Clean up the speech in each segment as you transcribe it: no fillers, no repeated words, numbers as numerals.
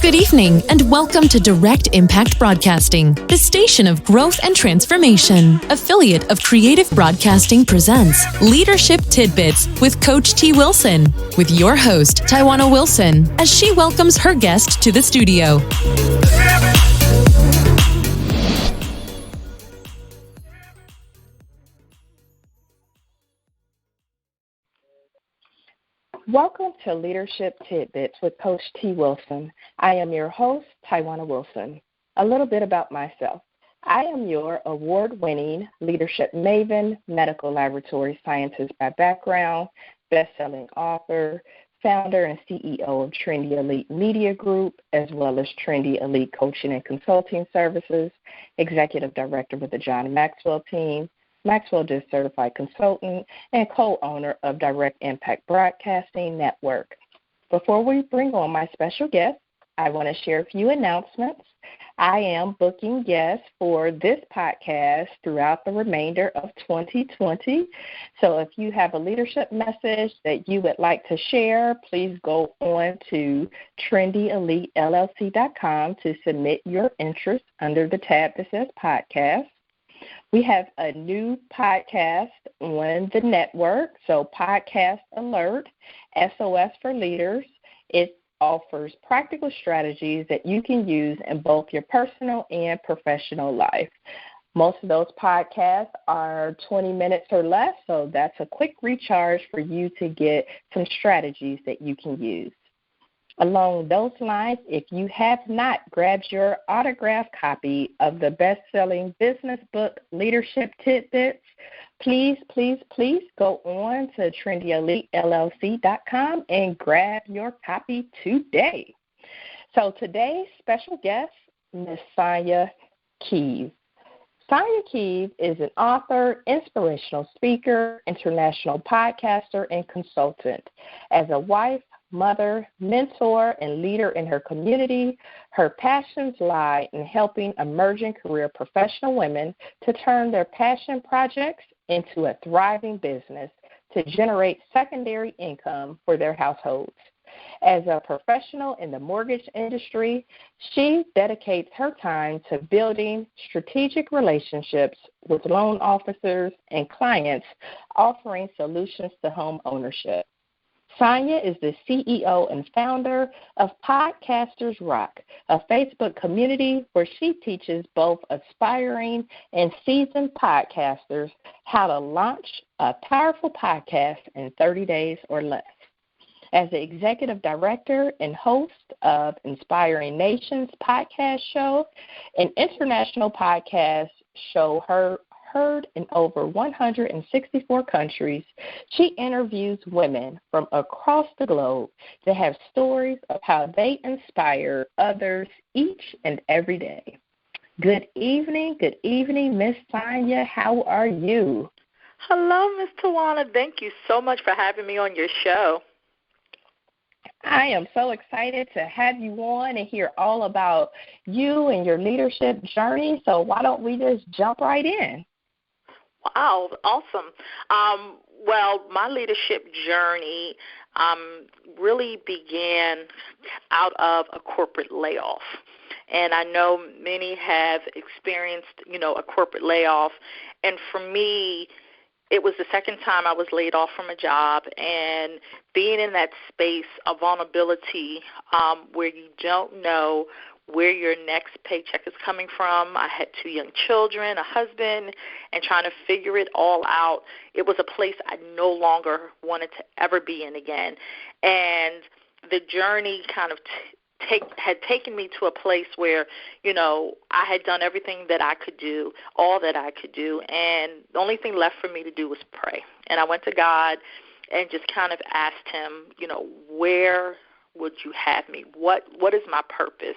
Good evening, and welcome to Direct Impact Broadcasting, the station of growth and transformation. Affiliate of Creative Broadcasting presents Leadership Tidbits with Coach T. Wilson, with your host, Tawana Wilson, as she welcomes her guest to the studio. Welcome to Leadership Tidbits with Coach T. Wilson. I am your host, Tawana Wilson. A little bit about myself. I am your award-winning leadership maven, medical laboratory scientist by background, best-selling author, founder and CEO of Trendy Elite Media Group, as well as Trendy Elite Coaching and Consulting Services, executive director with the John Maxwell team, Maxwell Disc Certified Consultant, and co-owner of Direct Impact Broadcasting Network. Before we bring on my special guest, I want to share a few announcements. I am booking guests for this podcast throughout the remainder of 2020. So if you have a leadership message that you would like to share, please go on to trendyelitellc.com to submit your interest under the tab that says podcast. We have a new podcast on the network, so Podcast Alert, SOS for Leaders. It offers practical strategies that you can use in both your personal and professional life. Most of those podcasts are 20 minutes or less, so that's a quick recharge for you to get some strategies that you can use. Along those lines, if you have not grabbed your autographed copy of the best-selling business book, Leadership Tidbits, please go on to trendyelitellc.com and grab your copy today. So today's special guest, Ms. Sonja Keeve. Sonja Keeve is an author, inspirational speaker, international podcaster, and consultant. As a wife, mother, mentor, and leader in her community, her passions lie in helping emerging career professional women to turn their passion projects into a thriving business to generate secondary income for their households. As a professional in the mortgage industry, she dedicates her time to building strategic relationships with loan officers and clients, offering solutions to home ownership. Sonja is the CEO and founder of Podcasters Rock, a Facebook community where she teaches both aspiring and seasoned podcasters how to launch a powerful podcast in 30 days or less. As the executive director and host of Inspiring Nations podcast show, an international podcast show heard in over 164 countries, she interviews women from across the globe that have stories of how they inspire others each and every day. Good evening, Miss Sonja. How are you? Hello, Miss Tawana. Thank you so much for having me on your show. I am so excited to have you on and hear all about you and your leadership journey. So why don't we just jump right in? Wow, awesome. Well, my leadership journey really began out of a corporate layoff. And I know many have experienced, a corporate layoff. And for me, it was the second time I was laid off from a job, and being in that space of vulnerability where you don't know where your next paycheck is coming from. I had 2 young children, a husband, and trying to figure it all out. It was a place I no longer wanted to ever be in again. And the journey kind of had taken me to a place where, I had done everything that I could do, all that I could do, and the only thing left for me to do was pray. And I went to God and just kind of asked him, where would you have me? What is my purpose?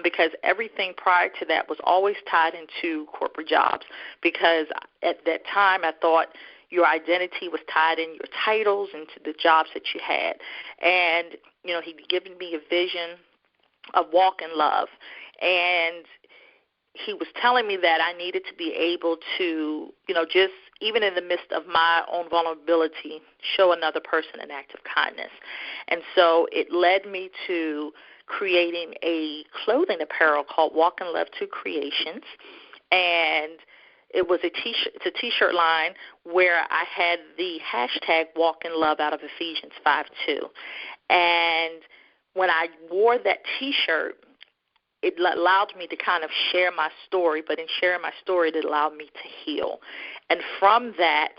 Because everything prior to that was always tied into corporate jobs, because at that time I thought your identity was tied in your titles and to the jobs that you had. And, he'd given me a vision of walk in love. And he was telling me that I needed to be able to, just even in the midst of my own vulnerability, show another person an act of kindness. And so it led me to creating a clothing apparel called Walk in Love 2 Creations, and it was it's a T-shirt line where I had the hashtag Walk in Love out of Ephesians 5:2. And when I wore that T-shirt, it allowed me to kind of share my story, but in sharing my story, it allowed me to heal. And from that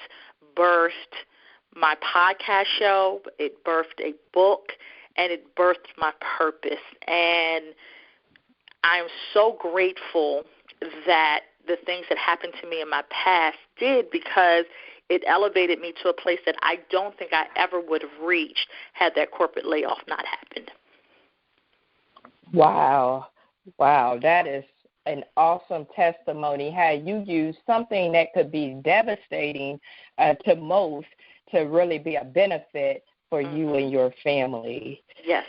birthed my podcast show, it birthed a book, and it birthed my purpose. And I'm so grateful that the things that happened to me in my past did, because it elevated me to a place that I don't think I ever would have reached had that corporate layoff not happened. Wow, that is an awesome testimony, how you use something that could be devastating to most to really be a benefit for you and your family. Yes.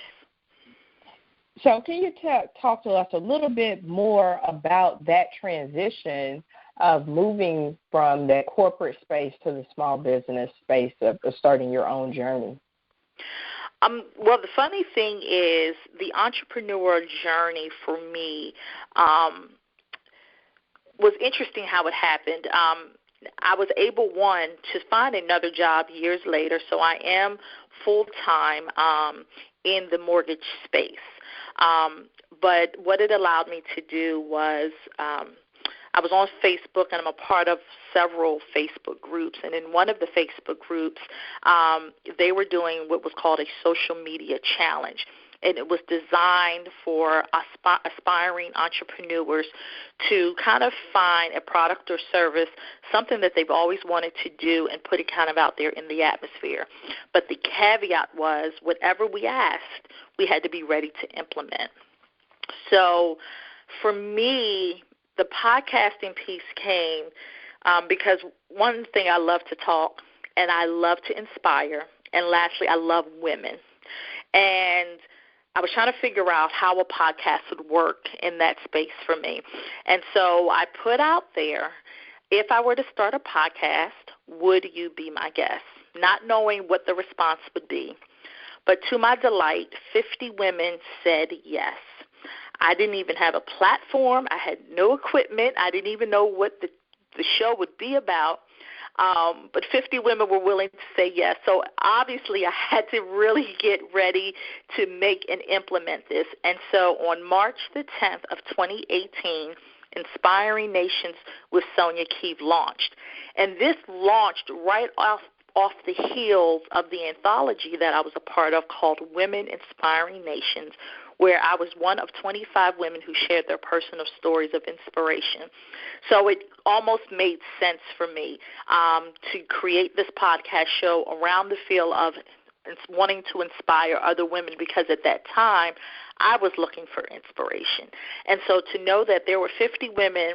So can you talk to us a little bit more about that transition of moving from that corporate space to the small business space of starting your own journey? Well, the funny thing is the entrepreneurial journey for me was interesting how it happened. I was able, one, to find another job years later, so I am full-time in the mortgage space. But what it allowed me to do was I was on Facebook, and I'm a part of several Facebook groups. And in one of the Facebook groups, they were doing what was called a social media challenge. And it was designed for aspiring entrepreneurs to kind of find a product or service, something that they've always wanted to do, and put it kind of out there in the atmosphere. But the caveat was, whatever we asked, we had to be ready to implement. So for me, the podcasting piece came because one thing, I love to talk, and I love to inspire, and lastly, I love women. And I was trying to figure out how a podcast would work in that space for me. And so I put out there, if I were to start a podcast, would you be my guest? Not knowing what the response would be. But to my delight, 50 women said yes. I didn't even have a platform. I had no equipment. I didn't even know what the show would be about. But 50 women were willing to say yes. So obviously I had to really get ready to make and implement this. And so on March the 10th of 2018, Inspiring Nations with Sonja Keeve launched. And this launched right off the heels of the anthology that I was a part of called Women Inspiring Nations, where I was one of 25 women who shared their personal stories of inspiration. So it almost made sense for me to create this podcast show around the feel of wanting to inspire other women, because at that time I was looking for inspiration. And so to know that there were 50 women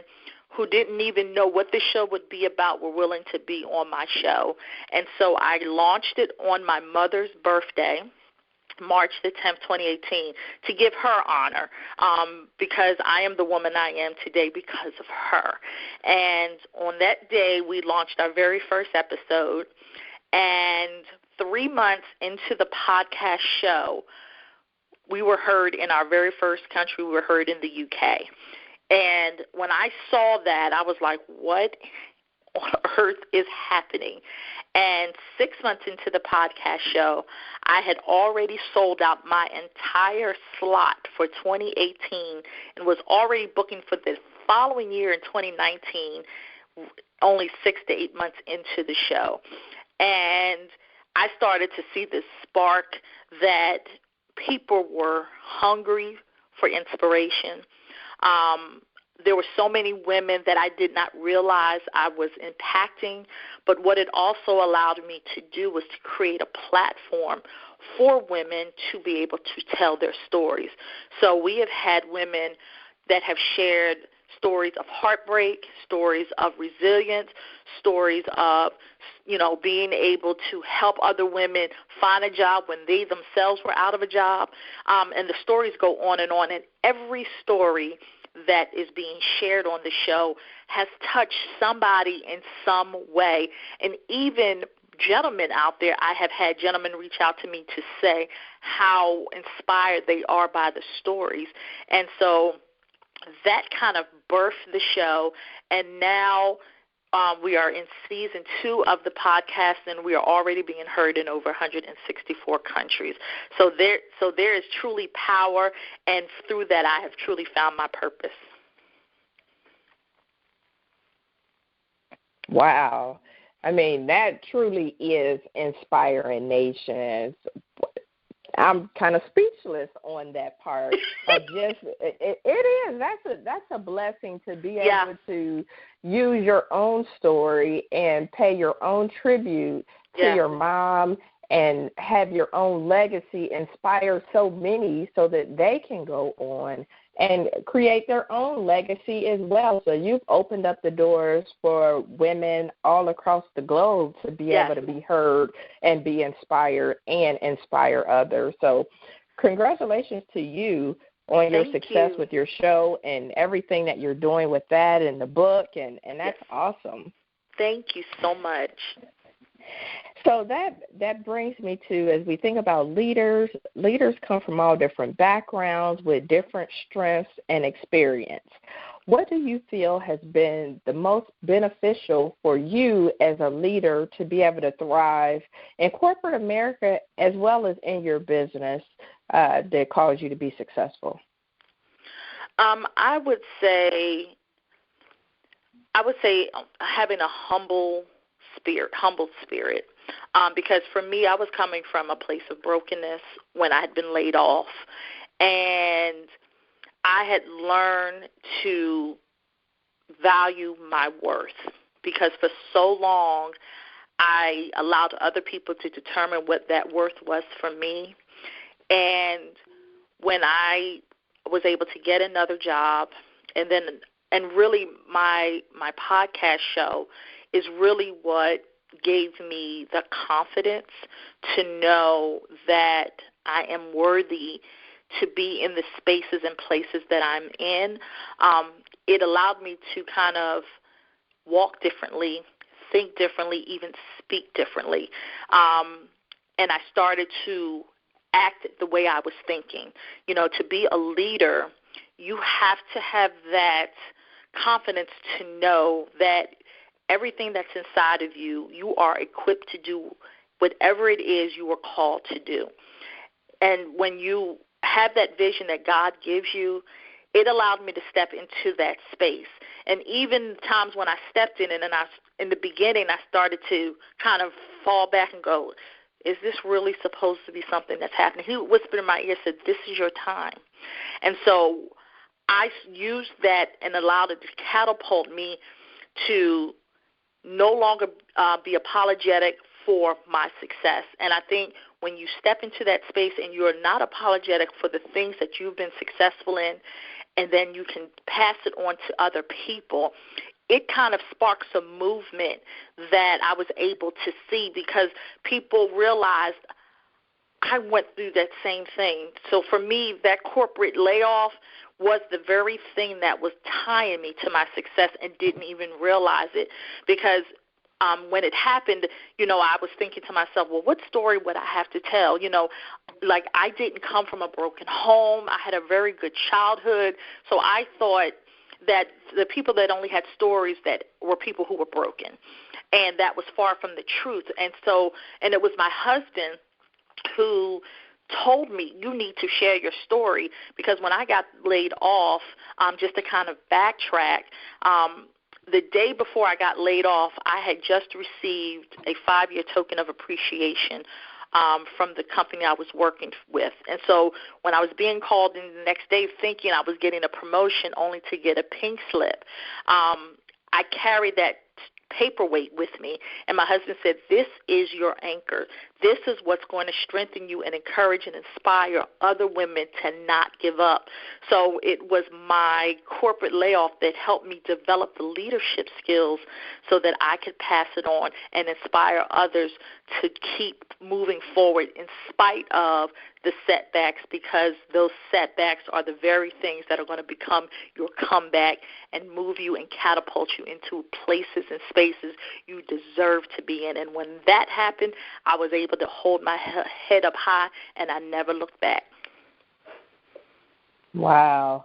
who didn't even know what the show would be about were willing to be on my show. And so I launched it on my mother's birthday, March the 10th, 2018, to give her honor, because I am the woman I am today because of her. And on that day, we launched our very first episode, and 3 months into the podcast show, we were heard in our very first country. We were heard in the UK. And when I saw that, I was like, what on earth is happening? And 6 months into the podcast show, I had already sold out my entire slot for 2018 and was already booking for the following year in 2019, only 6 to 8 months into the show. And I started to see this spark that people were hungry for inspiration. There were so many women that I did not realize I was impacting, but what it also allowed me to do was to create a platform for women to be able to tell their stories. So we have had women that have shared stories of heartbreak, stories of resilience, stories of, being able to help other women find a job when they themselves were out of a job. And the stories go on, and every story that is being shared on the show has touched somebody in some way. And even gentlemen out there, I have had gentlemen reach out to me to say how inspired they are by the stories. And so that kind of birthed the show, and now we are in season 2 of the podcast, and we are already being heard in over 164 countries. So there is truly power, and through that I have truly found my purpose. Wow. I mean, that truly is inspiring nations. I'm kind of speechless on that part. It is. That's a blessing to be able to use your own story and pay your own tribute to your mom and have your own legacy inspire so many so that they can go on and create their own legacy as well. So you've opened up the doors for women all across the globe to be able to be heard and be inspired and inspire others. So congratulations to you on your success with your show and everything that you're doing with that and the book, and that's awesome. Thank you so much. So that brings me to, as we think about leaders come from all different backgrounds with different strengths and experience. What do you feel has been the most beneficial for you as a leader to be able to thrive in corporate America as well as in your business that caused you to be successful? I would say having a humble spirit. Because for me, I was coming from a place of brokenness when I had been laid off, and I had learned to value my worth, because for so long I allowed other people to determine what that worth was for me. And when I was able to get another job, and really my podcast show is really what gave me the confidence to know that I am worthy to be in the spaces and places that I'm in. It allowed me to kind of walk differently, think differently, even speak differently. And I started to act the way I was thinking. You know, to be a leader, you have to have that confidence to know that everything that's inside of you, you are equipped to do whatever it is you are called to do. And when you have that vision that God gives you, it allowed me to step into that space. And even times when I stepped in it, and in the beginning I started to kind of fall back and go, is this really supposed to be something that's happening? He whispered in my ear, said, this is your time. And so I used that and allowed it to catapult me to no longer be apologetic for my success. And I think when you step into that space and you're not apologetic for the things that you've been successful in, and then you can pass it on to other people, it kind of sparks a movement that I was able to see, because people realized I went through that same thing. So for me, that corporate layoff was the very thing that was tying me to my success, and didn't even realize it, because when it happened, you know, I was thinking to myself, well, what story would I have to tell? You know, like, I didn't come from a broken home. I had a very good childhood. So I thought that the people that only had stories that were people who were broken, and that was far from the truth. And it was my husband who told me, you need to share your story, because when I got laid off, just to kind of backtrack, the day before I got laid off, I had just received a 5-year token of appreciation from the company I was working with. And so when I was being called in the next day thinking I was getting a promotion only to get a pink slip, I carried that paperweight with me, and my husband said, this is your anchor. This is what's going to strengthen you and encourage and inspire other women to not give up. So it was my corporate layoff that helped me develop the leadership skills so that I could pass it on and inspire others to keep moving forward in spite of the setbacks, because those setbacks are the very things that are going to become your comeback and move you and catapult you into places and spaces you deserve to be in. And when that happened, I was able to hold my head up high, and I never looked back. Wow.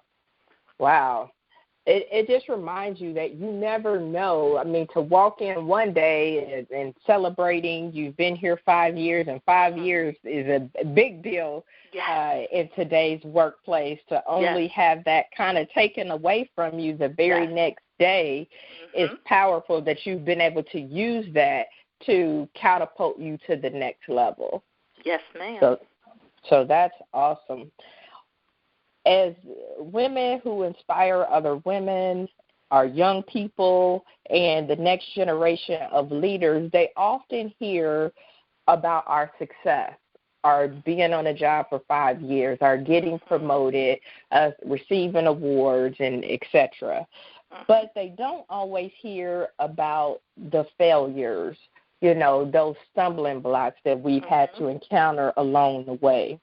It just reminds you that you never know. I mean, to walk in one day and celebrating you've been here 5 years, and 5 years is a big deal in today's workplace. To only have that kind of taken away from you the very next day is powerful, that you've been able to use that to catapult you to the next level. Yes, ma'am. So that's awesome. As women who inspire other women, our young people, and the next generation of leaders, they often hear about our success, our being on a job for 5 years, our getting promoted, us receiving awards, and et cetera. But they don't always hear about the failures, those stumbling blocks that we've had to encounter along the way.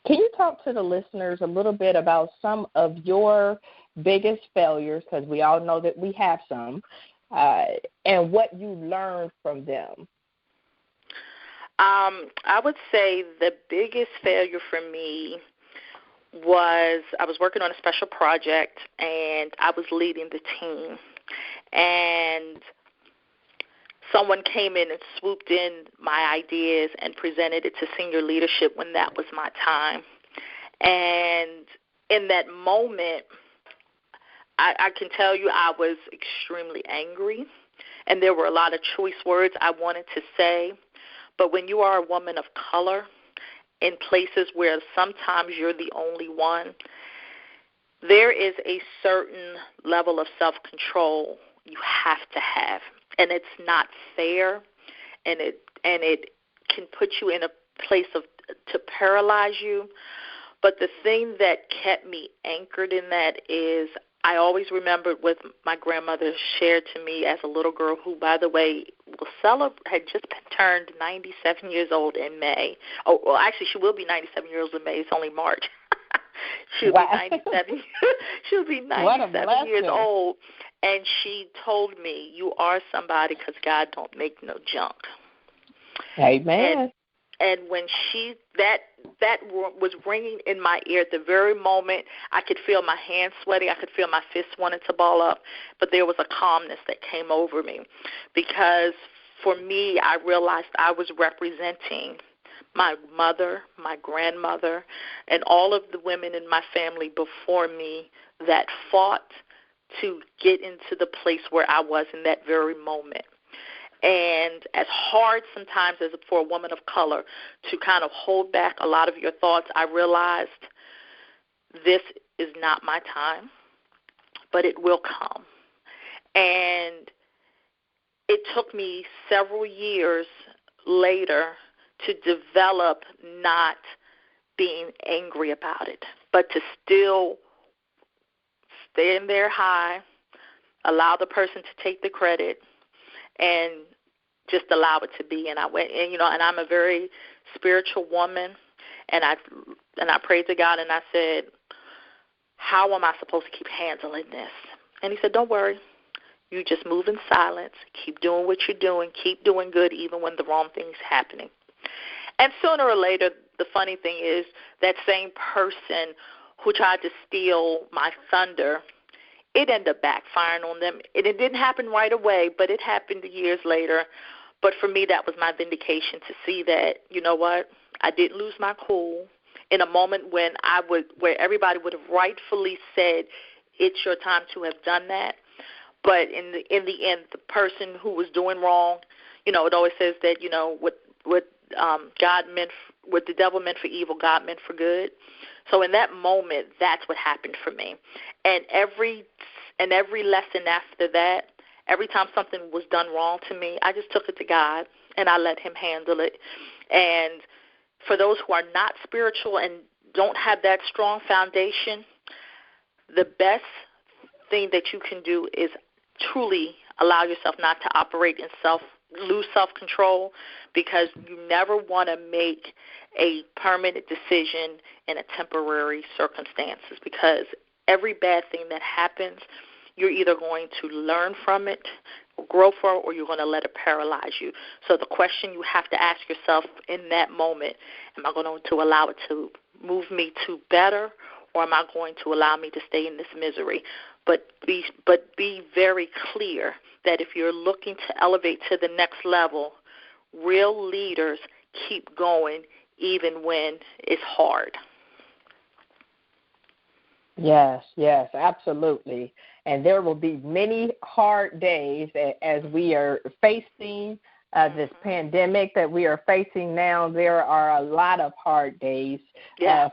Can you talk to the listeners a little bit about some of your biggest failures, because we all know that we have some, and what you learned from them? I would say the biggest failure for me was I was working on a special project, and I was leading the team. And someone came in and swooped in my ideas and presented it to senior leadership when that was my time. And in that moment, I can tell you I was extremely angry, and there were a lot of choice words I wanted to say. But when you are a woman of color in places where sometimes you're the only one, there is a certain level of self-control you have to have. And it's not fair, and it can put you in a place to paralyze you. But the thing that kept me anchored in that is I always remembered what my grandmother shared to me as a little girl, who, by the way, had just turned 97 years old in May. Oh, well, actually, she will be 97 years old in May. It's only March. She'll be 97. She'll be 97 years old. And she told me, you are somebody because God don't make no junk. Amen. And when that was ringing in my ear at the very moment, I could feel my hands sweating. I could feel my fists wanting to ball up. But there was a calmness that came over me, because for me, I realized I was representing my mother, my grandmother, and all of the women in my family before me that fought to get into the place where I was in that very moment. And as hard sometimes as for a woman of color to kind of hold back a lot of your thoughts, I realized this is not my time, but it will come. And it took me several years later to develop not being angry about it, but to still stand there high, allow the person to take the credit, and just allow it to be. And I went, and and I'm a very spiritual woman, and I prayed to God, and I said, how am I supposed to keep handling this? And he said, don't worry. You just move in silence. Keep doing what you're doing. Keep doing good even when the wrong thing's happening. And sooner or later, the funny thing is that same person who tried to steal my thunder, it ended up backfiring on them. It didn't happen right away, but it happened years later. But for me, that was my vindication to see that, you know what, I didn't lose my cool in a moment when where everybody would have rightfully said, it's your time to have done that. But in the end, the person who was doing wrong, it always says that, what God meant, what the devil meant for evil, God meant for good. So in that moment, that's what happened for me. And every lesson after that, every time something was done wrong to me, I just took it to God and I let him handle it. And for those who are not spiritual and don't have that strong foundation, the best thing that you can do is truly allow yourself not to operate in lose self-control, because you never want to make a permanent decision in a temporary circumstances, because every bad thing that happens, you're either going to learn from it, or grow from it, or you're going to let it paralyze you. So the question you have to ask yourself in that moment, am I going to allow it to move me to better, or am I going to allow me to stay in this misery? But be very clear that if you're looking to elevate to the next level, real leaders keep going even when it's hard. Yes, absolutely. And there will be many hard days as we are facing this pandemic that we are facing now. There are a lot of hard days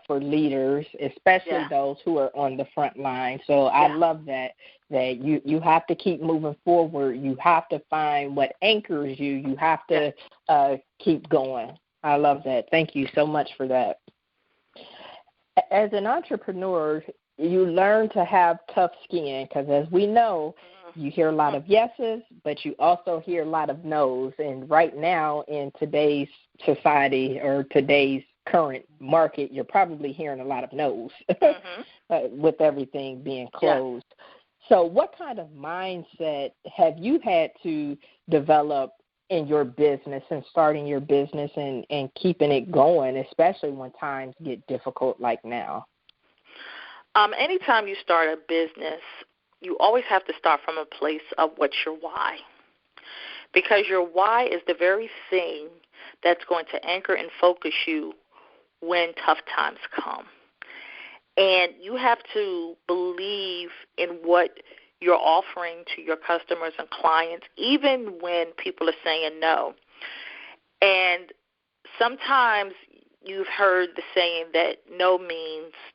for leaders, especially those who are on the front line. So I love that you have to keep moving forward. You have to find what anchors you. You have to keep going. I love that. Thank you so much for that. As an entrepreneur, you learn to have tough skin, because as we know, you hear a lot of yeses, but you also hear a lot of no's. And right now in today's society or today's current market, you're probably hearing a lot of no's with everything being closed. So what kind of mindset have you had to develop in your business and starting your business and keeping it going, especially when times get difficult like now? Anytime you start a business, you always have to start from a place of what's your why. Because your why is the very thing that's going to anchor and focus you when tough times come. And you have to believe in what you're offering to your customers and clients, even when people are saying no. And sometimes you've heard the saying that no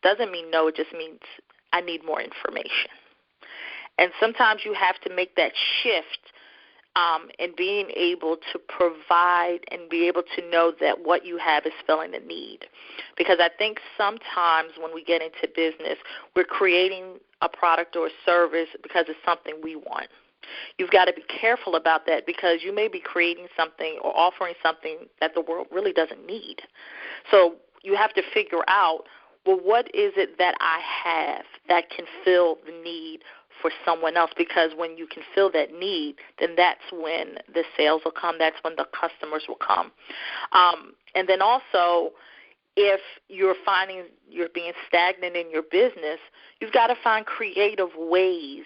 doesn't mean no, it just means I need more information. And sometimes you have to make that shift in being able to provide and be able to know that what you have is filling a need. Because I think sometimes when we get into business, we're creating a product or a service because it's something we want. You've got to be careful about that, because you may be creating something or offering something that the world really doesn't need. So you have to figure out, well, what is it that I have that can fill the need for someone else? Because when you can fill that need, then that's when the sales will come. That's when the customers will come. And then also, if you're finding you're being stagnant in your business, you've got to find creative ways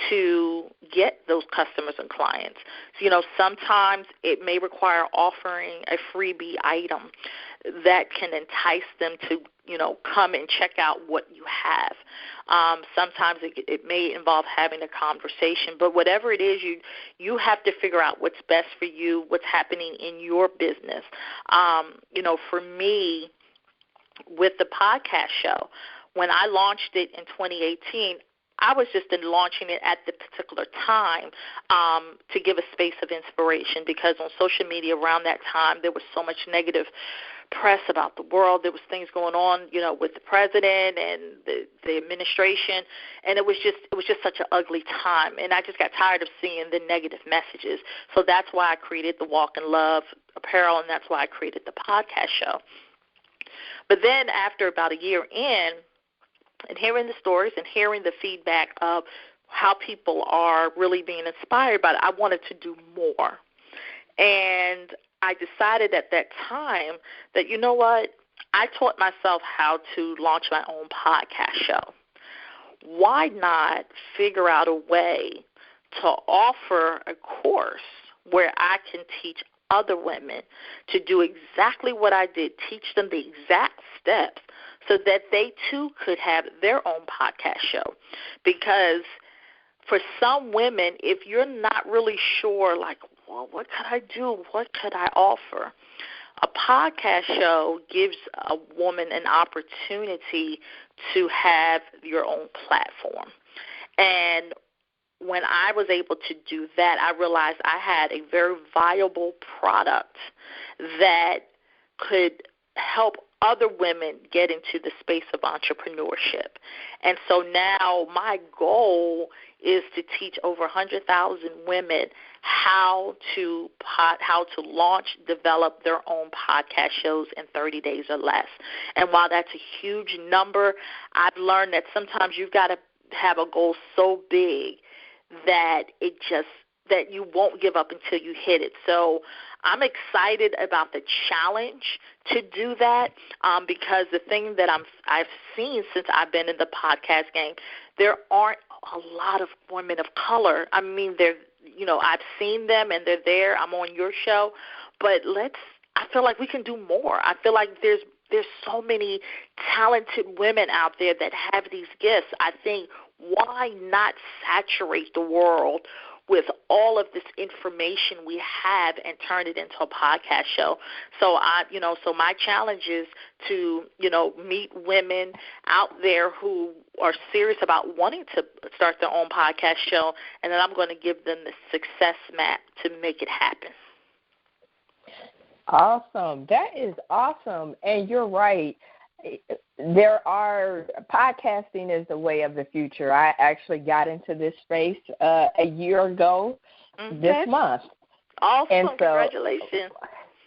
to get those customers and clients. So, sometimes it may require offering a freebie item that can entice them to, come and check out what you have. Sometimes it may involve having a conversation, but whatever it is, you have to figure out what's best for you, what's happening in your business. For me, with the podcast show, when I launched it in 2018, I was just launching it at the particular time to give a space of inspiration, because on social media around that time there was so much negative press about the world. There was things going on, with the president and the administration, and it was just such an ugly time. And I just got tired of seeing the negative messages. So that's why I created the Walk in Love apparel, and that's why I created the podcast show. But then after about a year in, and hearing the stories and hearing the feedback of how people are really being inspired by it, I wanted to do more. And I decided at that time that, you know what, I taught myself how to launch my own podcast show. Why not figure out a way to offer a course where I can teach other women to do exactly what I did, teach them the exact steps, so that they too could have their own podcast show. Because for some women, if you're not really sure, like, well, what could I do? What could I offer? A podcast show gives a woman an opportunity to have your own platform. And when I was able to do that, I realized I had a very viable product that could help other women get into the space of entrepreneurship. And so now my goal is to teach over 100,000 women how to launch, develop their own podcast shows in 30 days or less. And while that's a huge number, I've learned that sometimes you've got to have a goal so big that that you won't give up until you hit it. So I'm excited about the challenge to do that because the thing that I've seen since I've been in the podcast game, there aren't a lot of women of color. I mean, I've seen them and they're there. I'm on your show, but I feel like we can do more. I feel like there's so many talented women out there that have these gifts. I think, why not saturate the world with all of this information we have and turn it into a podcast show? So so my challenge is to, meet women out there who are serious about wanting to start their own podcast show, and then I'm going to give them the success map to make it happen. Awesome. That is awesome. And you're right. Podcasting is the way of the future. I actually got into this space a year ago this month. Awesome. And so, congratulations.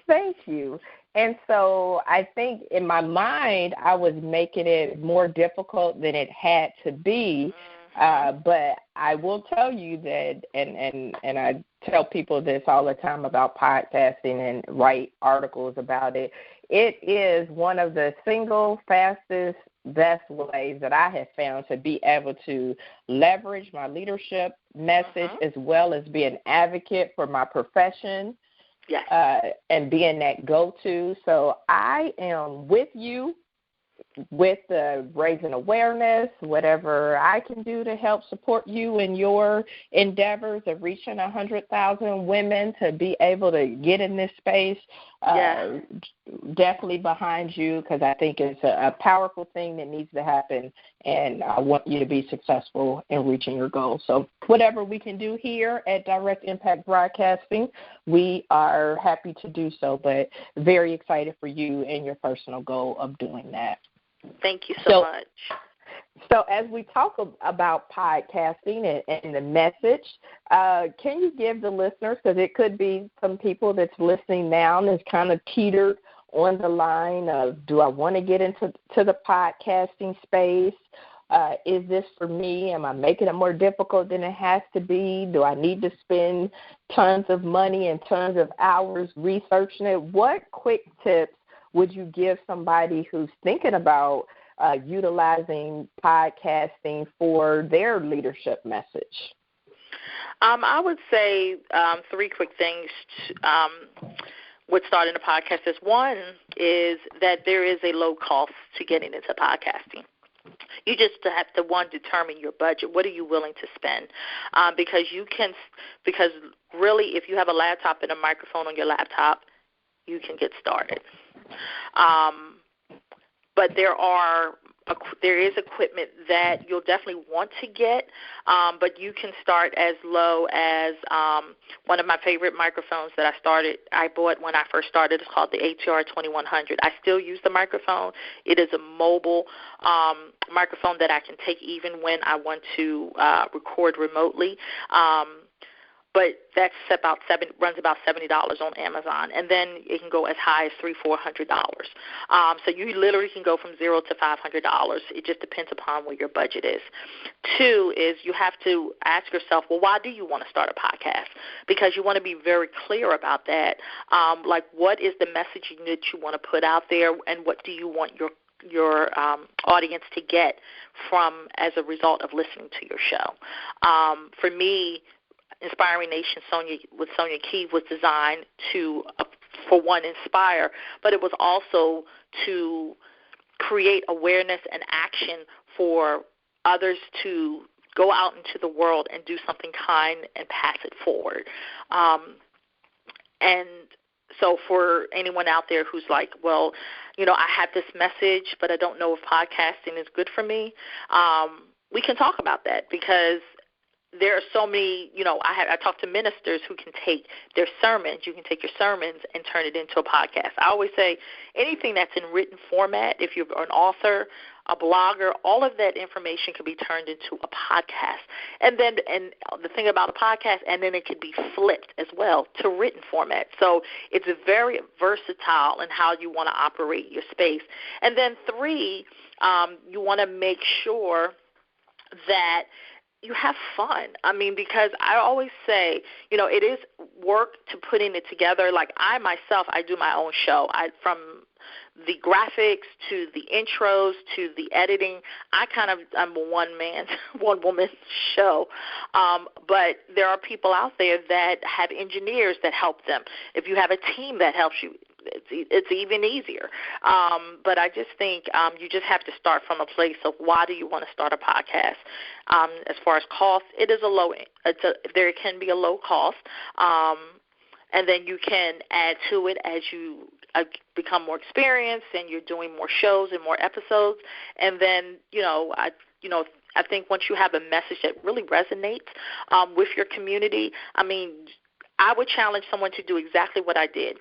Thank you. And so I think in my mind I was making it more difficult than it had to be. But I will tell you that, and I tell people this all the time about podcasting and write articles about it, it is one of the single fastest, best ways that I have found to be able to leverage my leadership message as well as be an advocate for my profession. Yes. And being that go-to. So I am with you with the raising awareness, whatever I can do to help support you in your endeavors of reaching 100,000 women to be able to get in this space. Definitely behind you, because I think it's a powerful thing that needs to happen, and I want you to be successful in reaching your goals. So whatever we can do here at Direct Impact Broadcasting, we are happy to do so, but very excited for you and your personal goal of doing that. Thank you so much. So as we talk about podcasting and the message, can you give the listeners, because it could be some people that's listening now that's kind of teetered on the line of, do I want to get into the podcasting space? Is this for me? Am I making it more difficult than it has to be? Do I need to spend tons of money and tons of hours researching it? What quick tips would you give somebody who's thinking about utilizing podcasting for their leadership message? I would say three quick things with starting a podcast. One is that there is a low cost to getting into podcasting. You just have to, determine your budget. What are you willing to spend? Because really, if you have a laptop and a microphone on your laptop, you can get started. But there is equipment that you'll definitely want to get, but you can start as low as one of my favorite microphones that I bought when I first started. It's called the ATR 2100. I still use the microphone. It is a mobile microphone that I can take even when I want to record remotely. But that's runs about $70 on Amazon, and then it can go as high as $300-400. So you literally can go from $0 to $500. It just depends upon what your budget is. Two is you have to ask yourself, well, why do you want to start a podcast? Because you want to be very clear about that. Like, what is the message that you want to put out there, and what do you want your audience to get from as a result of listening to your show? For me, Inspiring Nation with Sonja Keeve was designed to, for one, inspire, but it was also to create awareness and action for others to go out into the world and do something kind and pass it forward. And so for anyone out there who's like, well, I have this message, but I don't know if podcasting is good for me, we can talk about that, because there are so many, I talk to ministers who can take their sermons. You can take your sermons and turn it into a podcast. I always say anything that's in written format, if you're an author, a blogger, all of that information can be turned into a podcast. And the thing about a podcast, and then it can be flipped as well to written format. So it's very versatile in how you want to operate your space. And then 3, you want to make sure that you have fun. I mean, because I always say, it is work to putting it together. Like I do my own show. From the graphics to the intros to the editing, I'm a one-woman show. But there are people out there that have engineers that help them. If you have a team that helps you, it's even easier. But I just think you just have to start from a place of why do you want to start a podcast. As far as cost, there can be a low cost, and then you can add to it as you become more experienced and you're doing more shows and more episodes. And then I think once you have a message that really resonates with your community, I mean, I would challenge someone to do exactly what I did.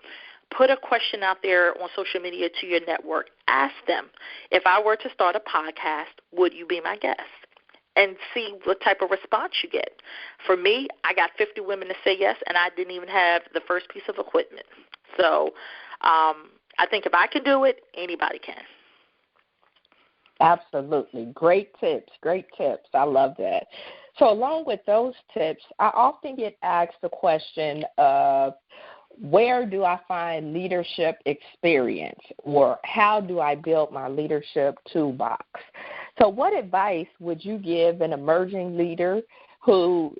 Put a question out there on social media to your network. Ask them, if I were to start a podcast, would you be my guest? And see what type of response you get. For me, I got 50 women to say yes, and I didn't even have the first piece of equipment. So I think if I can do it, anybody can. Absolutely. Great tips. I love that. So along with those tips, I often get asked the question of, where do I find leadership experience, or how do I build my leadership toolbox? So what advice would you give an emerging leader who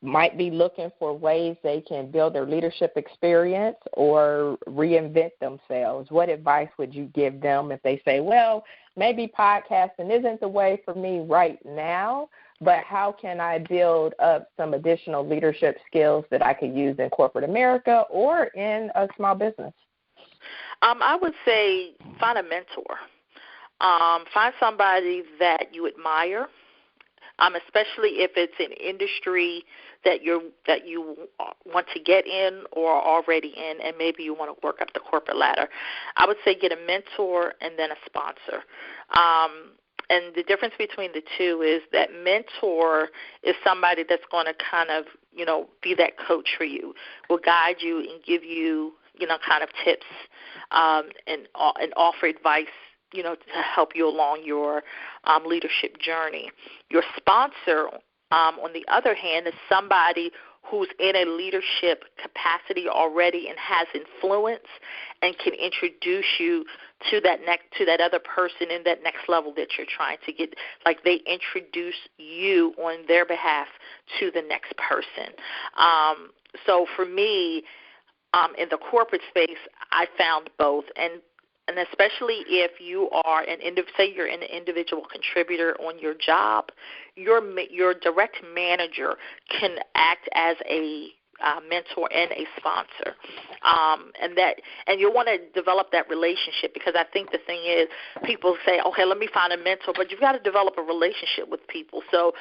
might be looking for ways they can build their leadership experience or reinvent themselves? What advice would you give them if they say, well, maybe podcasting isn't the way for me right now, but how can I build up some additional leadership skills that I could use in corporate America or in a small business? I would say find a mentor. Find somebody that you admire, especially if it's an industry that you want to get in or are already in, and maybe you want to work up the corporate ladder. I would say get a mentor and then a sponsor. And the difference between the two is that mentor is somebody that's going to kind of, be that coach for you, will guide you and give you, kind of tips and offer advice, to help you along your leadership journey. Your sponsor, on the other hand, is somebody who's in a leadership capacity already and has influence and can introduce you to that other person in that next level that you're trying to get. Like they introduce you on their behalf to the next person. So for me, in the corporate space, I found both, and especially if you are say you're an individual contributor on your job, your direct manager can act as a mentor and a sponsor, and you want to develop that relationship, because I think the thing is people say, okay, let me find a mentor, but you've got to develop a relationship with people. So,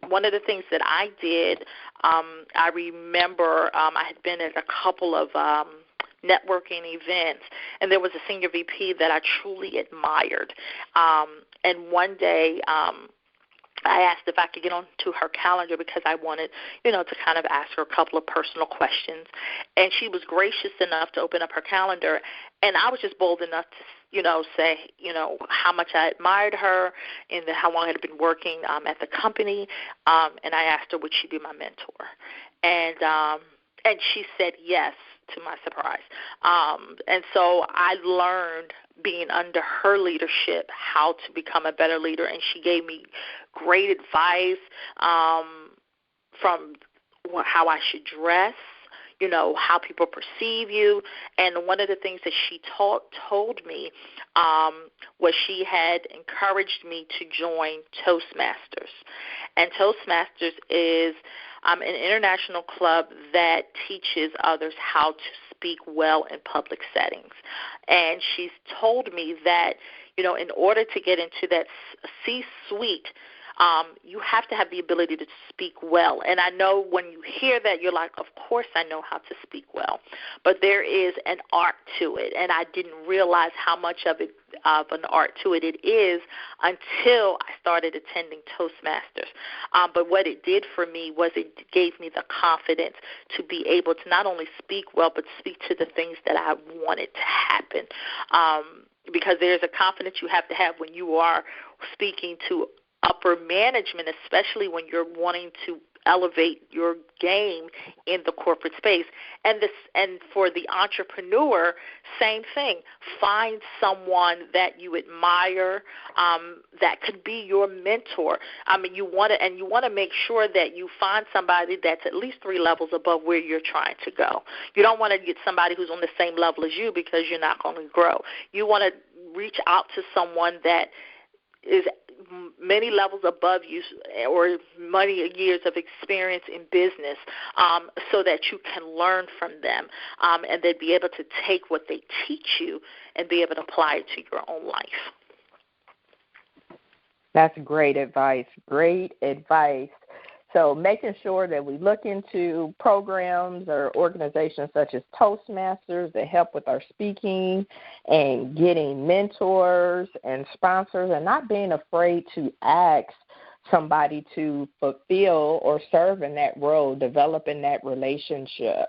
one of the things that I did, I remember I had been at a couple of networking events, and there was a senior VP that I truly admired. And one day I asked if I could get onto her calendar because I wanted, to kind of ask her a couple of personal questions. And she was gracious enough to open up her calendar, and I was just bold enough to, say, how much I admired her and how long I had been working at the company. And I asked her, would she be my mentor? And she said yes, to my surprise. And so I learned, being under her leadership, how to become a better leader. And she gave me great advice from how I should dress, how people perceive you. And one of the things that she told me was she had encouraged me to join Toastmasters. And Toastmasters is an international club that teaches others how to speak well in public settings. And she's told me that, in order to get into that C-suite, you have to have the ability to speak well. And I know when you hear that, you're like, of course I know how to speak well. But there is an art to it, and I didn't realize how much of an art to it is until I started attending Toastmasters. But what it did for me was it gave me the confidence to be able to not only speak well, but speak to the things that I wanted to happen. Because there's a confidence you have to have when you are speaking to upper management, especially when you're wanting to elevate your game in the corporate space. And for the entrepreneur, same thing. Find someone that you admire, that could be your mentor. I mean, you want to make sure that you find somebody that's at least 3 levels above where you're trying to go. You don't want to get somebody who's on the same level as you because you're not going to grow. You want to reach out to someone that is many levels above you or many years of experience in business, so that you can learn from them, and then be able to take what they teach you and be able to apply it to your own life. That's great advice. Great advice. So making sure that we look into programs or organizations such as Toastmasters that help with our speaking and getting mentors and sponsors, and not being afraid to ask somebody to fulfill or serve in that role, developing that relationship.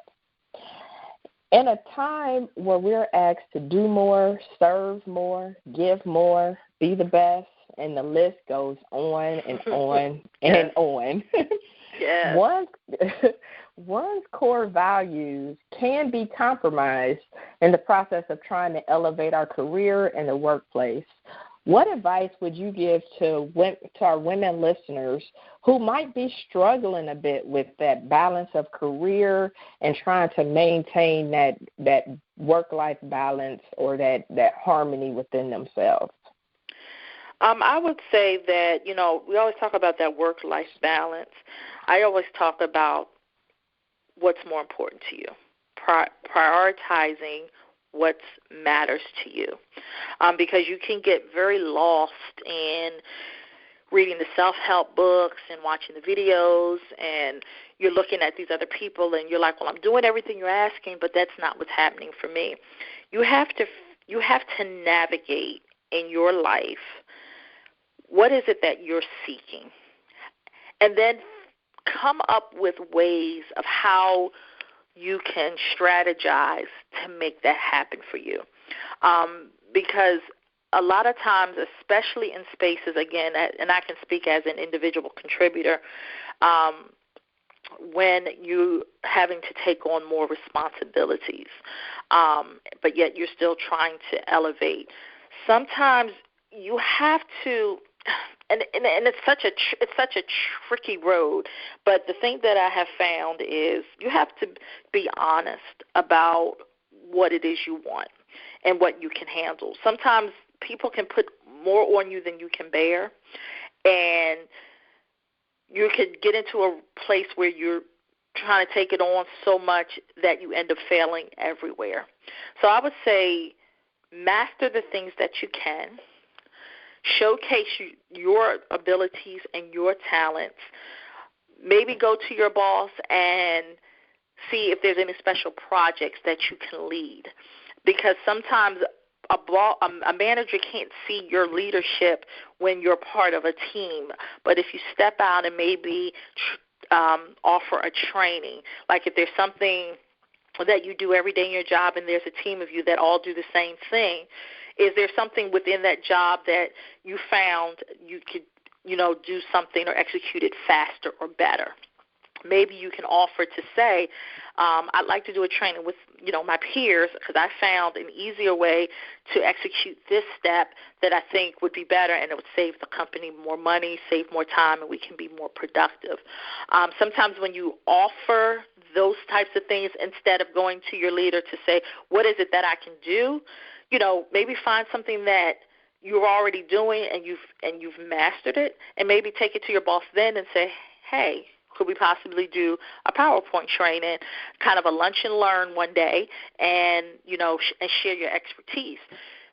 In a time where we're asked to do more, serve more, give more, be the best, and the list goes on and on and on. Yes. One's core values can be compromised in the process of trying to elevate our career in the workplace. What advice would you give to our women listeners who might be struggling a bit with that balance of career and trying to maintain that work-life balance or that harmony within themselves? I would say that, we always talk about that work-life balance. I always talk about what's more important to you, prioritizing what matters to you, because you can get very lost in reading the self-help books and watching the videos, and you're looking at these other people, and you're like, well, I'm doing everything you're asking, but that's not what's happening for me. You have to navigate in your life what is it that you're seeking, and then come up with ways of how you can strategize to make that happen for you. Because a lot of times, especially in spaces, again, and I can speak as an individual contributor, when you having to take on more responsibilities, but yet you're still trying to elevate, sometimes you have to. And it's such a tricky road. But the thing that I have found is you have to be honest about what it is you want and what you can handle. Sometimes people can put more on you than you can bear, and you could get into a place where you're trying to take it on so much that you end up failing everywhere. So I would say master the things that you can. Showcase your abilities and your talents. Maybe go to your boss and see if there's any special projects that you can lead. Because sometimes a manager can't see your leadership when you're part of a team. But if you step out and maybe offer a training, like if there's something that you do every day in your job and there's a team of you that all do the same thing, is there something within that job that you found you could, do something or execute it faster or better? Maybe you can offer to say, I'd like to do a training with, my peers because I found an easier way to execute this step that I think would be better, and it would save the company more money, save more time, and we can be more productive. Sometimes when you offer those types of things instead of going to your leader to say, what is it that I can do? Maybe find something that you're already doing and you've mastered it, and maybe take it to your boss then and say, hey, could we possibly do a PowerPoint training, kind of a lunch and learn one day, and and share your expertise?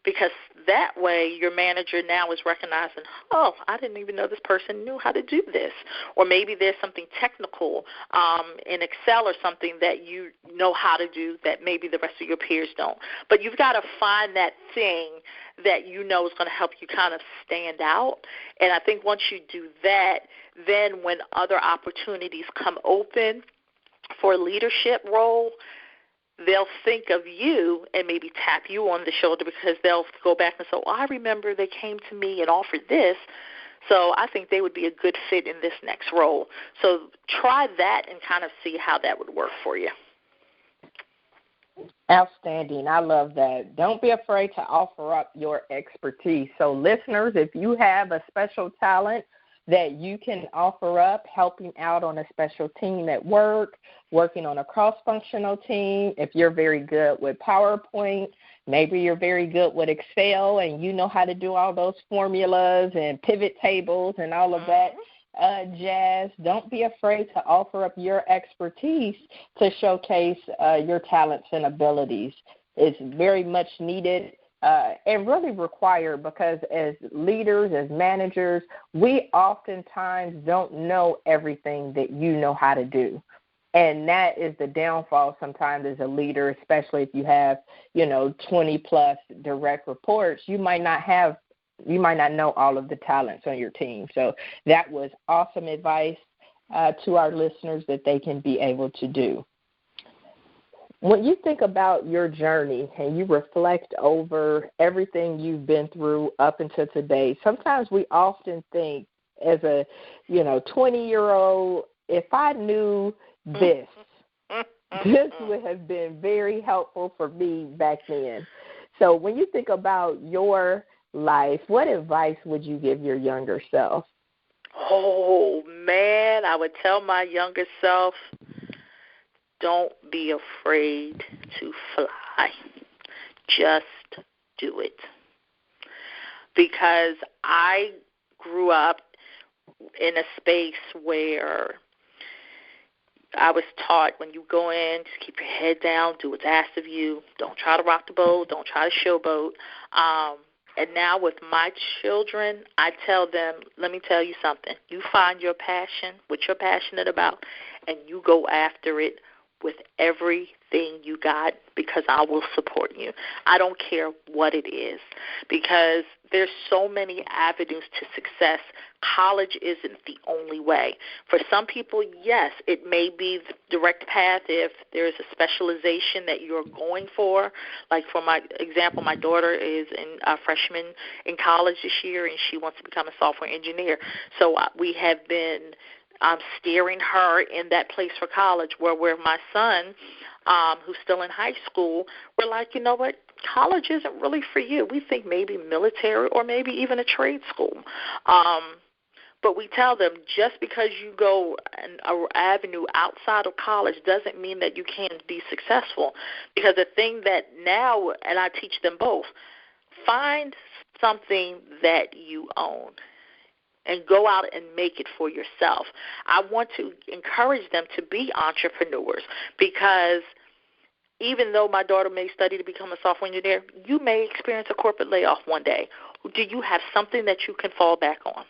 because that way your manager now is recognizing, oh, I didn't even know this person knew how to do this. Or maybe there's something technical in Excel or something that you know how to do that maybe the rest of your peers don't. But you've got to find that thing that you know is going to help you kind of stand out. And I think once you do that, then when other opportunities come open for a leadership role, they'll think of you and maybe tap you on the shoulder, because they'll go back and say, oh, I remember they came to me and offered this, so I think they would be a good fit in this next role. So try that and kind of see how that would work for you. Outstanding. I love that. Don't be afraid to offer up your expertise. So listeners, if you have a special talent that you can offer up, helping out on a special team at work, working on a cross-functional team, if you're very good with PowerPoint, maybe you're very good with Excel and you know how to do all those formulas and pivot tables and all of that jazz, don't be afraid to offer up your expertise to showcase your talents and abilities. It's very much needed and really required, because as leaders, as managers, we oftentimes don't know everything that you know how to do. And that is the downfall sometimes as a leader, especially if you have, 20-plus direct reports. You might not know all of the talents on your team. So that was awesome advice to our listeners that they can be able to do. When you think about your journey and you reflect over everything you've been through up until today, sometimes we often think as a, 20-year-old, if I knew this, this would have been very helpful for me back then. So when you think about your life, what advice would you give your younger self? Oh, man, I would tell my younger self, don't be afraid to fly. Just do it. Because I grew up in a space where I was taught, when you go in, just keep your head down, do what's asked of you. Don't try to rock the boat. Don't try to showboat. And now with my children, I tell them, let me tell you something. You find your passion, what you're passionate about, and you go after it with everything you got, because I will support you. I don't care what it is, because there's so many avenues to success. College isn't the only way. For some people, yes, it may be the direct path if there's a specialization that you're going for. Like for my example, my daughter is a freshman in college this year, and she wants to become a software engineer. So we have been steering her in that place for college, where my son, who's still in high school, we're like, you know what, college isn't really for you. We think maybe military or maybe even a trade school. But we tell them, just because you go an avenue outside of college doesn't mean that you can't be successful. Because the thing that now, and I teach them both, find something that you own and go out and make it for yourself. I want to encourage them to be entrepreneurs, because even though my daughter may study to become a software engineer, you may experience a corporate layoff one day. Do you have something that you can fall back on?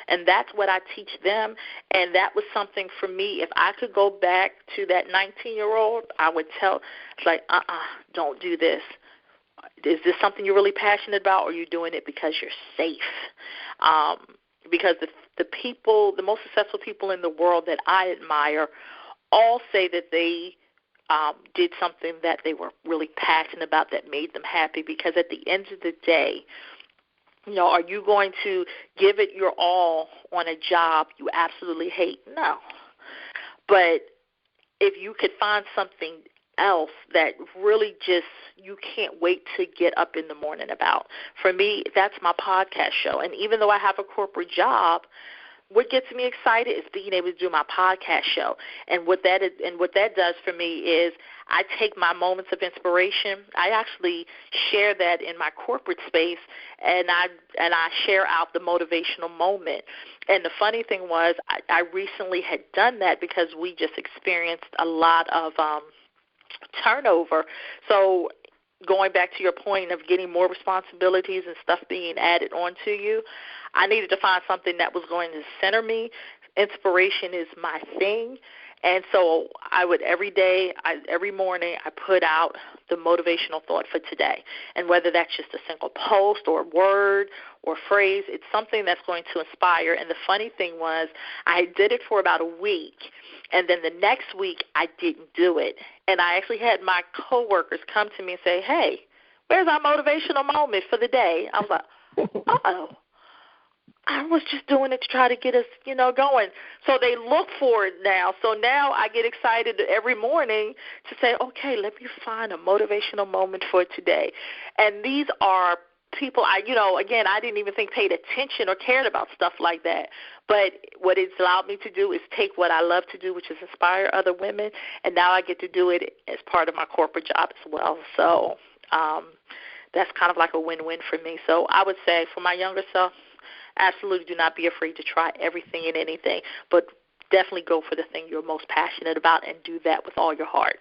And that's what I teach them, and that was something for me. If I could go back to that 19-year-old, I would tell, it's like, don't do this. Is this something you're really passionate about, or are you doing it because you're safe? Because the people, the most successful people in the world that I admire, all say that they did something that they were really passionate about that made them happy. Because at the end of the day, are you going to give it your all on a job you absolutely hate? No. But if you could find something else that really just you can't wait to get up in the morning about. For me, that's my podcast show. And even though I have a corporate job, what gets me excited is being able to do my podcast show. And what that does for me is I take my moments of inspiration. I actually share that in my corporate space, and I share out the motivational moment. And the funny thing was, I recently had done that because we just experienced a lot of turnover. So going back to your point of getting more responsibilities and stuff being added onto you, I needed to find something that was going to center me. Inspiration is my thing. And so I would every morning, I put out the motivational thought for today. And whether that's just a single post or word or phrase, it's something that's going to inspire. And the funny thing was, I did it for about a week. And then the next week, I didn't do it. And I actually had my coworkers come to me and say, hey, where's our motivational moment for the day? I was like, uh-oh. I was just doing it to try to get us, going. So they look for it now. So now I get excited every morning to say, okay, let me find a motivational moment for today. And these are people I didn't even think paid attention or cared about stuff like that. But what it's allowed me to do is take what I love to do, which is inspire other women, and now I get to do it as part of my corporate job as well. So that's kind of like a win-win for me. So I would say for my younger self, absolutely do not be afraid to try everything and anything, but definitely go for the thing you're most passionate about and do that with all your heart.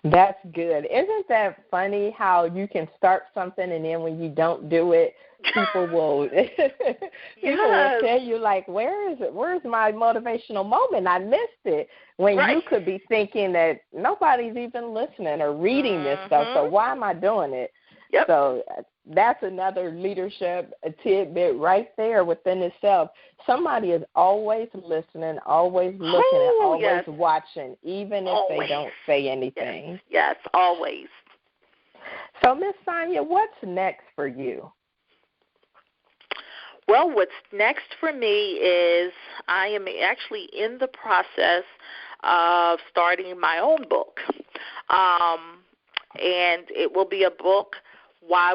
That's good. Isn't that funny how you can start something and then when you don't do it, people will will tell you, like, where is it? Where's my motivational moment? I missed it. When you could be thinking that nobody's even listening or reading this stuff, so why am I doing it? Yep. So that's another leadership tidbit right there within itself. Somebody is always listening, always looking, and always watching, even if they don't say anything. Yes, always. So, Miss Sonja, what's next for you? Well, what's next for me is I am actually in the process of starting my own book. And it will be a book, why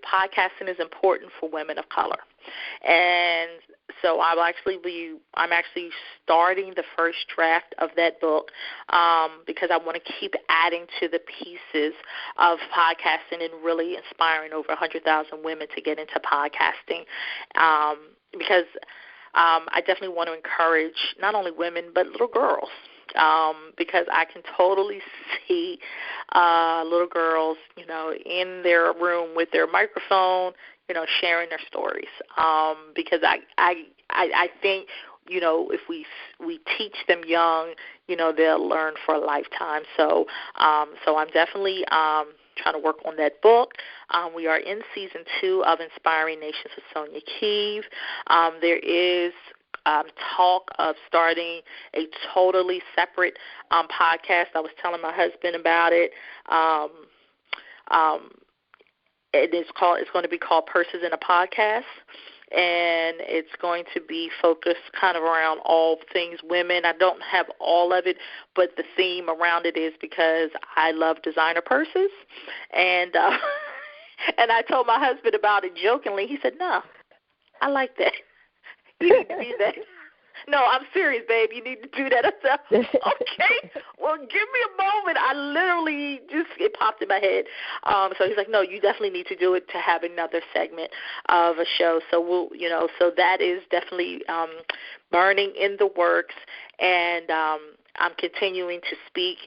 podcasting is important for women of color. And so I'm actually starting the first draft of that book because I want to keep adding to the pieces of podcasting and really inspiring over 100,000 women to get into podcasting because I definitely want to encourage not only women but little girls. Because I can totally see little girls, in their room with their microphone, sharing their stories. Because I think, if we teach them young, they'll learn for a lifetime. So I'm definitely trying to work on that book. We are in season 2 of Inspiring Nations with Sonja Keeve. There is talk of starting a totally separate podcast. I was telling my husband about it. It's going to be called Purses in a Podcast, and it's going to be focused kind of around all things women. I don't have all of it, but the theme around it is because I love designer purses, and and I told my husband about it jokingly. He said, "No, I like that. You need to do that." No, I'm serious, babe. You need to do that. I said, okay, well, give me a moment. I literally it popped in my head. So he's like, no, you definitely need to do it to have another segment of a show. So so that is definitely burning in the works, and I'm continuing to speak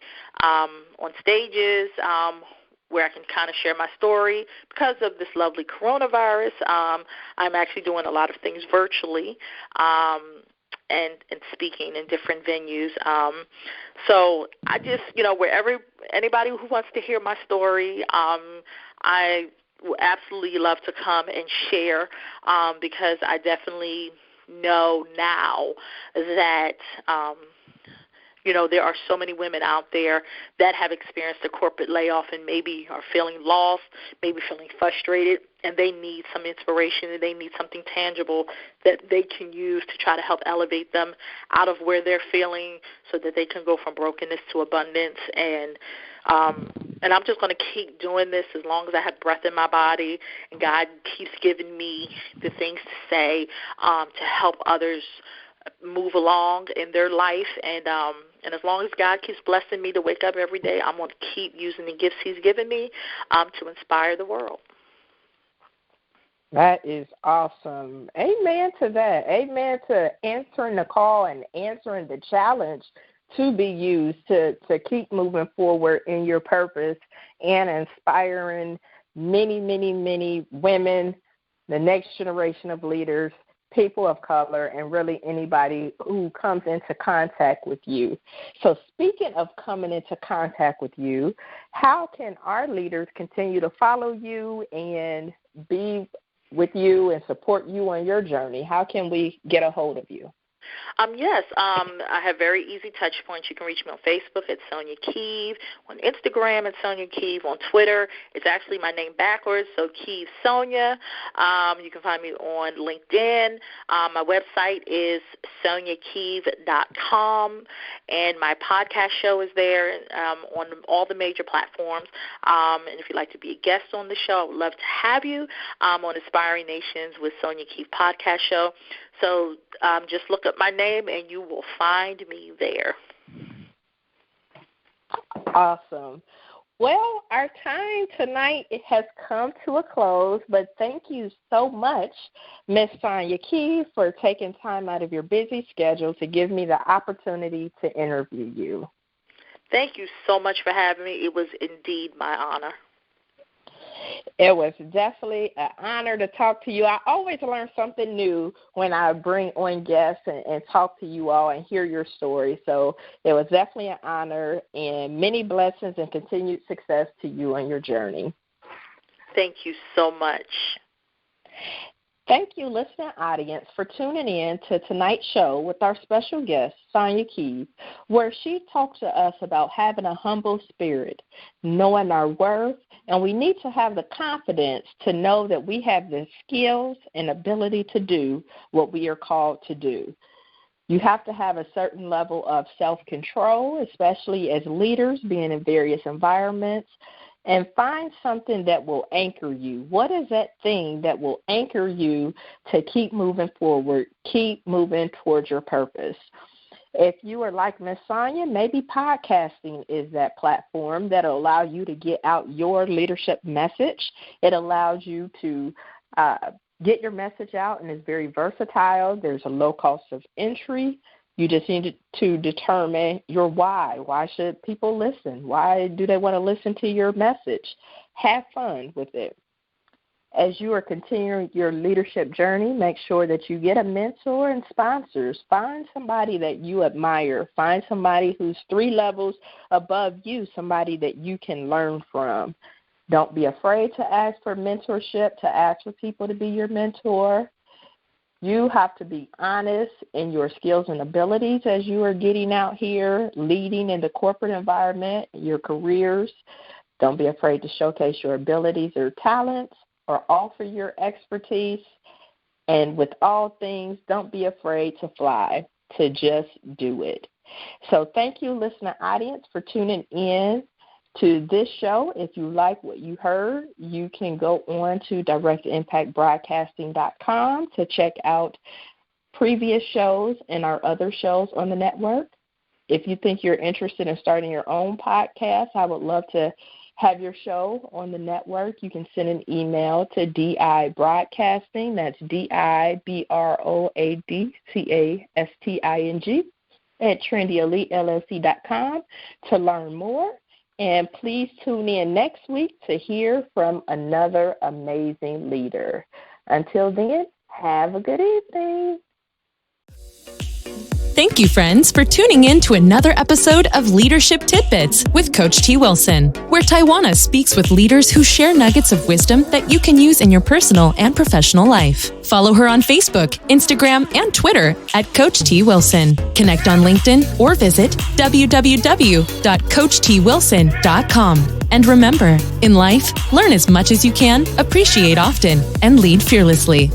on stages where I can kind of share my story. Because of this lovely coronavirus, I'm actually doing a lot of things virtually and speaking in different venues. So I just, wherever anybody who wants to hear my story, I would absolutely love to come and share because I definitely know now that there are so many women out there that have experienced a corporate layoff and maybe are feeling lost, maybe feeling frustrated, and they need some inspiration and they need something tangible that they can use to try to help elevate them out of where they're feeling so that they can go from brokenness to abundance. And I'm just going to keep doing this as long as I have breath in my body and God keeps giving me the things to say to help others move along in their life, and as long as God keeps blessing me to wake up every day, I'm going to keep using the gifts He's given me to inspire the world. That is awesome. Amen to that. Amen to answering the call and answering the challenge to be used to keep moving forward in your purpose and inspiring many, many, many women, the next generation of leaders, people of color, and really anybody who comes into contact with you. So speaking of coming into contact with you, how can our leaders continue to follow you and be with you and support you on your journey? How can we get a hold of you? Yes, I have very easy touch points. You can reach me on Facebook at Sonja Keeve, on Instagram at Sonja Keeve, on Twitter. It's actually my name backwards, so Keeve Sonja. You can find me on LinkedIn. My website is sonjakeeve.com, and my podcast show is there on all the major platforms. And if you'd like to be a guest on the show, I would love to have you on Inspiring Nations with Sonja Keeve podcast show. So just look up my name, and you will find me there. Awesome. Well, our time tonight has come to a close, but thank you so much, Ms. Sonja Keeve, for taking time out of your busy schedule to give me the opportunity to interview you. Thank you so much for having me. It was indeed my honor. It was definitely an honor to talk to you. I always learn something new when I bring on guests and talk to you all and hear your story. So it was definitely an honor, and many blessings and continued success to you on your journey. Thank you so much. Thank you, listening audience, for tuning in to tonight's show with our special guest, Sonja Keeve, where she talks to us about having a humble spirit, knowing our worth, and we need to have the confidence to know that we have the skills and ability to do what we are called to do. You have to have a certain level of self-control, especially as leaders being in various environments, and find something that will anchor you. What is that thing that will anchor you to keep moving forward, keep moving towards your purpose? If you are like Ms. Sonja, maybe podcasting is that platform that will allow you to get out your leadership message. It allows you to get your message out, and it's very versatile. There's a low cost of entry. You just need to determine your why. Why should people listen? Why do they want to listen to your message? Have fun with it. As you are continuing your leadership journey, make sure that you get a mentor and sponsors. Find somebody that you admire. Find somebody who's 3 levels above you, somebody that you can learn from. Don't be afraid to ask for mentorship, to ask for people to be your mentor. You have to be honest in your skills and abilities as you are getting out here, leading in the corporate environment, your careers. Don't be afraid to showcase your abilities or talents or offer your expertise. And with all things, don't be afraid to fly, to just do it. So thank you, listener audience, for tuning in to this show. If you like what you heard, you can go on to directimpactbroadcasting.com to check out previous shows and our other shows on the network. If you think you're interested in starting your own podcast, I would love to have your show on the network. You can send an email to DI Broadcasting, that's DIBROADCASTING, at TrendyEliteLLC.com to learn more. And please tune in next week to hear from another amazing leader. Until then, have a good evening. Thank you, friends, for tuning in to another episode of Leadership Tidbits with Coach T. Wilson, where Taiwana speaks with leaders who share nuggets of wisdom that you can use in your personal and professional life. Follow her on Facebook, Instagram, and Twitter at Coach T. Wilson. Connect on LinkedIn or visit www.coachtwilson.com. And remember, in life, learn as much as you can, appreciate often, and lead fearlessly.